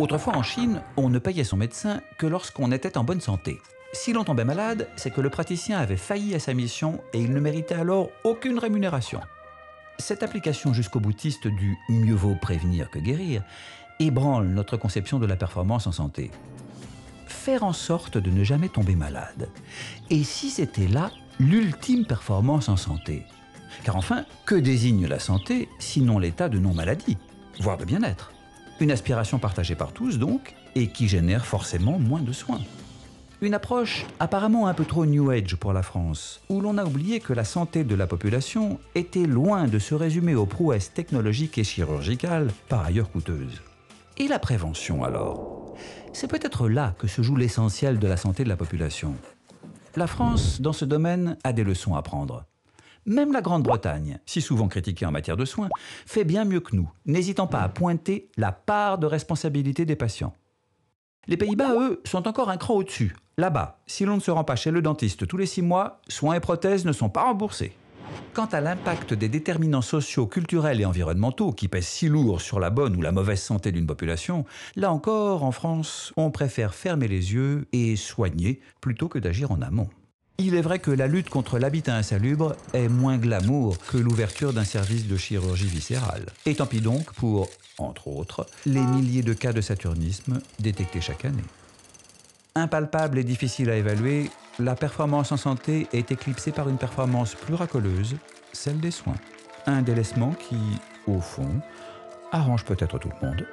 Autrefois en Chine, on ne payait son médecin que lorsqu'on était en bonne santé. Si l'on tombait malade, c'est que le praticien avait failli à sa mission et il ne méritait alors aucune rémunération. Cette application jusqu'au boutiste du « mieux vaut prévenir que guérir » ébranle notre conception de la performance en santé. Faire en sorte de ne jamais tomber malade. Et si c'était là l'ultime performance en santé? Car enfin, que désigne la santé sinon l'état de non-maladie, voire de bien-être? Une aspiration partagée par tous donc, et qui génère forcément moins de soins. Une approche apparemment un peu trop New Age pour la France, où l'on a oublié que la santé de la population était loin de se résumer aux prouesses technologiques et chirurgicales, par ailleurs coûteuses. Et la prévention alors? C'est peut-être là que se joue l'essentiel de la santé de la population. La France, dans ce domaine, a des leçons à prendre. Même la Grande-Bretagne, si souvent critiquée en matière de soins, fait bien mieux que nous, n'hésitant pas à pointer la part de responsabilité des patients. Les Pays-Bas, eux, sont encore un cran au-dessus. Là-bas, si l'on ne se rend pas chez le dentiste tous les 6 mois, soins et prothèses ne sont pas remboursés. Quant à l'impact des déterminants sociaux, culturels et environnementaux qui pèsent si lourd sur la bonne ou la mauvaise santé d'une population, là encore, en France, on préfère fermer les yeux et soigner plutôt que d'agir en amont. Il est vrai que la lutte contre l'habitat insalubre est moins glamour que l'ouverture d'un service de chirurgie viscérale. Et tant pis donc pour, entre autres, les milliers de cas de saturnisme détectés chaque année. Impalpable et difficile à évaluer, la performance en santé est éclipsée par une performance plus racoleuse, celle des soins. Un délaissement qui, au fond, arrange peut-être tout le monde.